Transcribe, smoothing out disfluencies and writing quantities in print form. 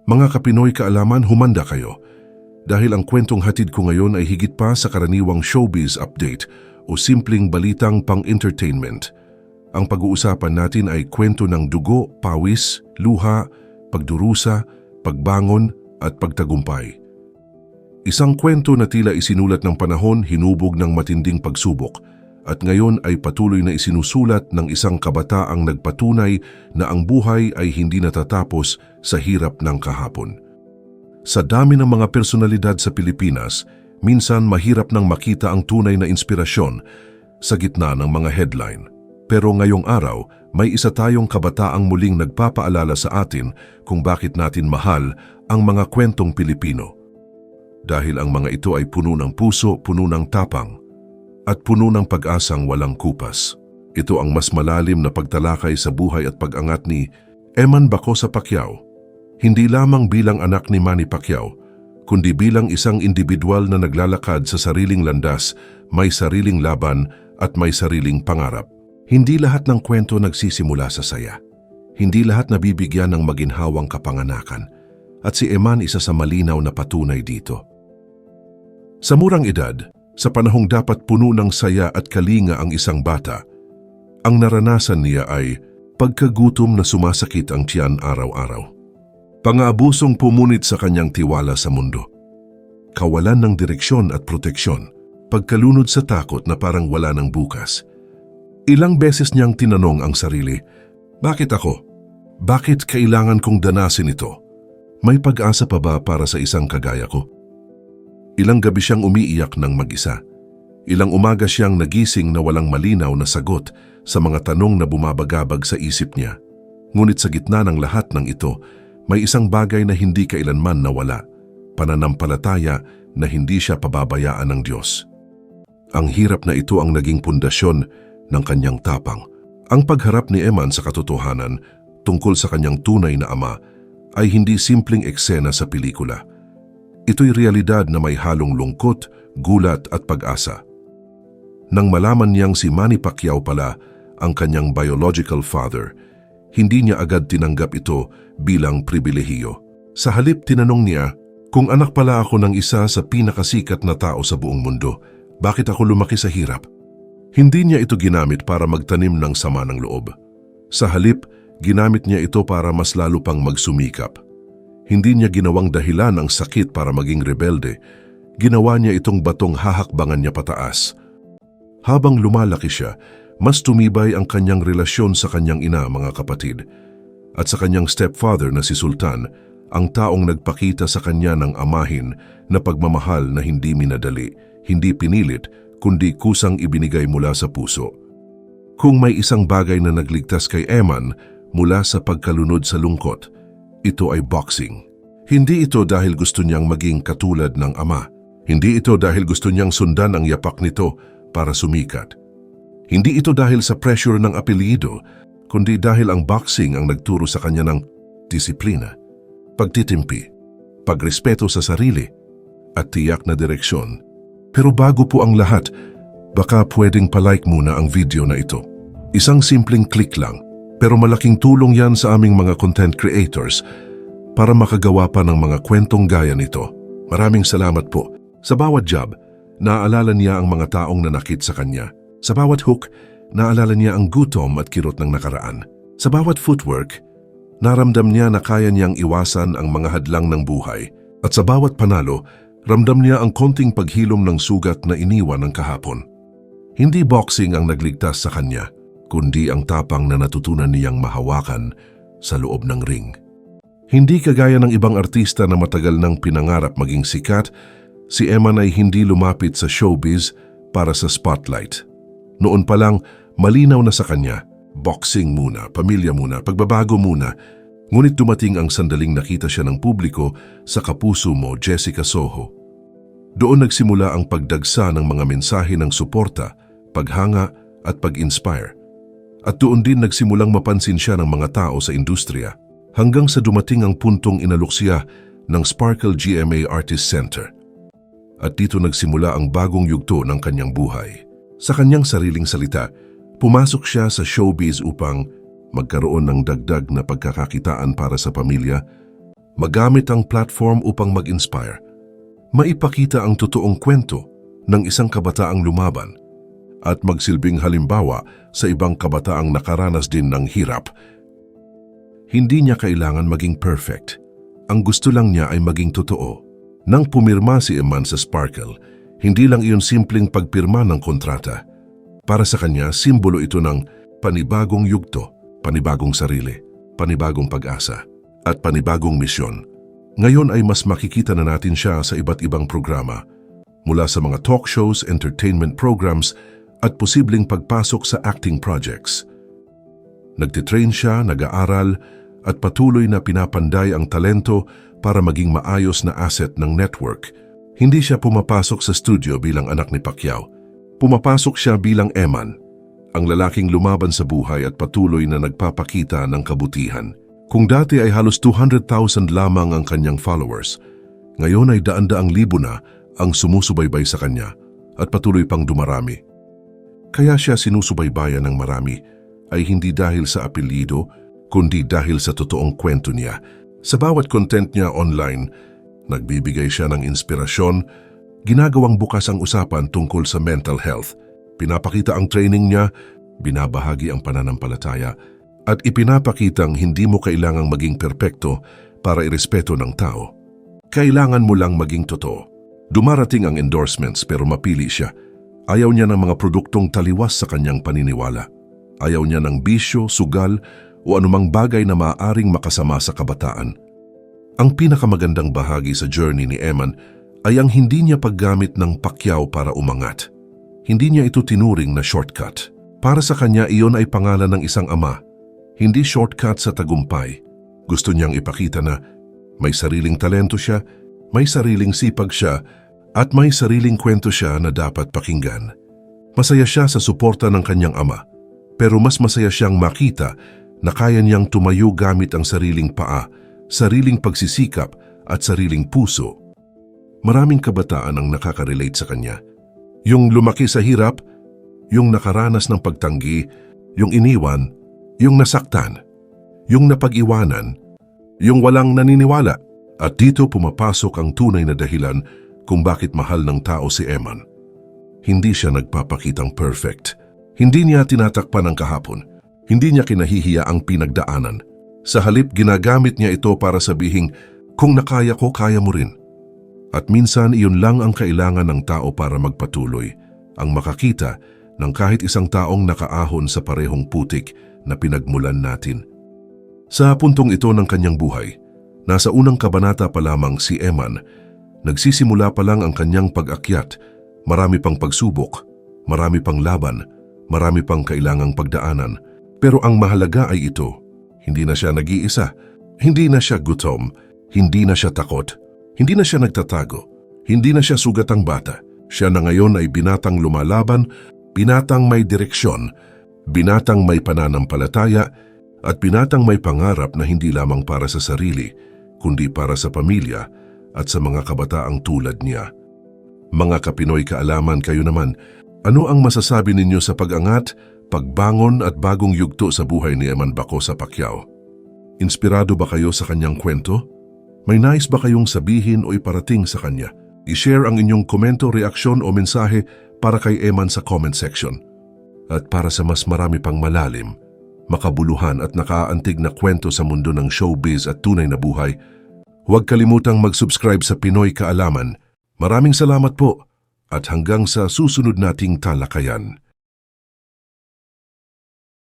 Mga kapinoy kaalaman, humanda kayo. Dahil ang kwentong hatid ko ngayon ay higit pa sa karaniwang showbiz update o simpleng balitang pang-entertainment. Ang pag-uusapan natin ay kwento ng dugo, pawis, luha, pagdurusa, pagbangon at pagtagumpay. Isang kwento na tila isinulat ng panahon, hinubog ng matinding pagsubok, at ngayon ay patuloy na isinusulat ng isang kabataang nagpatunay na ang buhay ay hindi natatapos sa hirap ng kahapon. Sa dami ng mga personalidad sa Pilipinas, minsan mahirap nang makita ang tunay na inspirasyon sa gitna ng mga headline. Pero ngayong araw, may isa tayong kabataang muling nagpapaalala sa atin kung bakit natin mahal ang mga kwentong Pilipino. Dahil ang mga ito ay puno ng puso, puno ng tapang, at puno ng pag-asang walang kupas. Ito ang mas malalim na pagtalakay sa buhay at pag-angat ni Eman Bacosa Pacquiao. Hindi lamang bilang anak ni Manny Pacquiao, kundi bilang isang individual na naglalakad sa sariling landas, may sariling laban at may sariling pangarap. Hindi lahat ng kwento nagsisimula sa saya. Hindi lahat nabibigyan ng maginhawang kapanganakan. At si Eman isa sa malinaw na patunay dito. Sa murang edad, sa panahong dapat puno ng saya at kalinga ang isang bata, ang naranasan niya ay pagkagutom na sumasakit ang tiyan araw-araw. Pang-aabusong pumunit sa kanyang tiwala sa mundo. Kawalan ng direksyon at proteksyon, pagkalunod sa takot na parang wala ng bukas. Ilang beses niyang tinanong ang sarili, bakit ako? Bakit kailangan kong danasin ito? May pag-asa pa ba para sa isang kagaya ko? Ilang gabi siyang umiiyak ng mag-isa. Ilang umaga siyang nagising na walang malinaw na sagot sa mga tanong na bumabagabag sa isip niya. Ngunit sa gitna ng lahat ng ito, may isang bagay na hindi kailanman nawala, pananampalataya na hindi siya pababayaan ng Diyos. Ang hirap na ito ang naging pundasyon ng kanyang tapang. Ang pagharap ni Eman sa katotohanan tungkol sa kanyang tunay na ama ay hindi simpleng eksena sa pelikula. Ito'y realidad na may halong lungkot, gulat at pag-asa. Nang malaman niyang si Manny Pacquiao pala ang kanyang biological father, hindi niya agad tinanggap ito bilang pribilehiyo. Sa halip tinanong niya, kung anak pala ako ng isa sa pinakasikat na tao sa buong mundo, bakit ako lumaki sa hirap? Hindi niya ito ginamit para magtanim ng sama ng loob. Sa halip, ginamit niya ito para mas lalo pang magsumikap. Hindi niya ginawang dahilan ang sakit para maging rebelde. Ginawa niya itong batong hahakbangan niya pataas. Habang lumalaki siya, mas tumibay ang kanyang relasyon sa kanyang ina, mga kapatid. At sa kanyang stepfather na si Sultan, ang taong nagpakita sa kanya ng amahin na pagmamahal na hindi minadali, hindi pinilit, kundi kusang ibinigay mula sa puso. Kung may isang bagay na nagligtas kay Eman mula sa pagkalunod sa lungkot, ito ay boxing. Hindi ito dahil gusto niyang maging katulad ng ama. Hindi ito dahil gusto niyang sundan ang yapak nito para sumikat. Hindi ito dahil sa pressure ng apelyido, kundi dahil ang boxing ang nagturo sa kanya ng disiplina, pagtitimpi, pagrespeto sa sarili, at tiyak na direksyon. Pero bago po ang lahat, baka pwedeng palike muna ang video na ito. Isang simpleng click lang, pero malaking tulong yan sa aming mga content creators para makagawa pa ng mga kwentong gaya nito. Maraming salamat po. Sa bawat job, naaalala niya ang mga taong nanakit sa kanya. Sa bawat hook, naalala niya ang gutom at kirot ng nakaraan. Sa bawat footwork, naramdam niya na kaya niyang iwasan ang mga hadlang ng buhay. At sa bawat panalo, ramdam niya ang konting paghilom ng sugat na iniwan ng kahapon. Hindi boxing ang nagligtas sa kanya, kundi ang tapang na natutunan niyang mahawakan sa loob ng ring. Hindi kagaya ng ibang artista na matagal nang pinangarap maging sikat, si Eman ay hindi lumapit sa showbiz para sa spotlight. Noon pa lang, malinaw na sa kanya, boxing muna, pamilya muna, pagbabago muna. Ngunit dumating ang sandaling nakita siya ng publiko sa Kapuso Mo, Jessica Soho. Doon nagsimula ang pagdagsa ng mga mensahe ng suporta, paghanga at pag-inspire. At doon din nagsimulang mapansin siya ng mga tao sa industriya, hanggang sa dumating ang puntong inalok siya ng Sparkle GMA Artist Center. At dito nagsimula ang bagong yugto ng kanyang buhay. Sa kanyang sariling salita, pumasok siya sa showbiz upang magkaroon ng dagdag na pagkakakitaan para sa pamilya magamit ang platform upang mag-inspire, maipakita ang totoong kwento ng isang kabataang lumaban, at magsilbing halimbawa sa ibang kabataang nakaranas din ng hirap. Hindi niya kailangan maging perfect. Ang gusto lang niya ay maging totoo. Nang pumirma si Eman sa Sparkle, hindi lang iyon simpleng pagpirma ng kontrata. Para sa kanya, simbolo ito ng panibagong yugto, panibagong sarili, panibagong pag-asa, at panibagong misyon. Ngayon ay mas makikita na natin siya sa iba't ibang programa, mula sa mga talk shows, entertainment programs, at posibleng pagpasok sa acting projects. Nagtitrain siya, nag-aaral, at patuloy na pinapanday ang talento para maging maayos na asset ng network. Hindi siya pumapasok sa studio bilang anak ni Pacquiao. Pumapasok siya bilang Eman, ang lalaking lumaban sa buhay at patuloy na nagpapakita ng kabutihan. Kung dati ay halos 200,000 lamang ang kanyang followers, ngayon ay daan-daang libo na ang sumusubaybay sa kanya at patuloy pang dumarami. Kaya siya sinusubaybayan ng marami ay hindi dahil sa apelyido, kundi dahil sa totoong kwento niya. Sa bawat content niya online, nagbibigay siya ng inspirasyon, ginagawang bukas ang usapan tungkol sa mental health, pinapakita ang training niya, binabahagi ang pananampalataya, at ipinapakitang hindi mo kailangang maging perpekto para irespeto ng tao. Kailangan mo lang maging totoo. Dumarating ang endorsements pero mapili siya. Ayaw niya ng mga produktong taliwas sa kanyang paniniwala. Ayaw niya ng bisyo, sugal, o anumang bagay na maaaring makasama sa kabataan. Ang pinakamagandang bahagi sa journey ni Eman ay ang hindi niya paggamit ng Pacquiao para umangat. Hindi niya ito tinuring na shortcut. Para sa kanya, iyon ay pangalan ng isang ama. Hindi shortcut sa tagumpay. Gusto niyang ipakita na may sariling talento siya, may sariling sipag siya, at may sariling kwento siya na dapat pakinggan. Masaya siya sa suporta ng kanyang ama, pero mas masaya siyang makita na kaya niyang tumayo gamit ang sariling paa, sariling pagsisikap at sariling puso. Maraming kabataan ang nakaka-relate sa kanya. Yung lumaki sa hirap, yung nakaranas ng pagtanggi, yung iniwan, yung nasaktan, yung napag-iwanan, yung walang naniniwala. At dito pumapasok ang tunay na dahilan kung bakit mahal ng tao si Eman. Hindi siya nagpapakitang perfect. Hindi niya tinatakpan ang kahapon. Hindi niya kinahihiya ang pinagdaanan. Sa halip, ginagamit niya ito para sabihing, kung nakaya ko, kaya mo rin. At minsan, iyon lang ang kailangan ng tao para magpatuloy, ang makakita ng kahit isang taong nakaahon sa parehong putik na pinagmulan natin. Sa puntong ito ng kanyang buhay, nasa unang kabanata pa lamang si Eman. Nagsisimula pa lang ang kanyang pag-akyat, marami pang pagsubok, marami pang laban, marami pang kailangang pagdaanan. Pero ang mahalaga ay ito, hindi na siya nag-iisa, hindi na siya gutom, hindi na siya takot, hindi na siya nagtatago, hindi na siya sugatang bata. Siya na ngayon ay binatang lumalaban, binatang may direksyon, binatang may pananampalataya, at binatang may pangarap na hindi lamang para sa sarili, kundi para sa pamilya at sa mga kabataang tulad niya. Mga Kapinoy kaalaman, kayo naman, ano ang masasabi ninyo sa pag-angat, pagbangon at bagong yugto sa buhay ni Eman Bacosa Pacquiao? Inspirado ba kayo sa kanyang kwento? May nais ba kayong sabihin o iparating sa kanya? I-share ang inyong komento, reaksyon o mensahe para kay Eman sa comment section. At para sa mas marami pang malalim, makabuluhan at nakaantig na kwento sa mundo ng showbiz at tunay na buhay, huwag kalimutang mag-subscribe sa Pinoy Kaalaman. Maraming salamat po at hanggang sa susunod nating talakayan.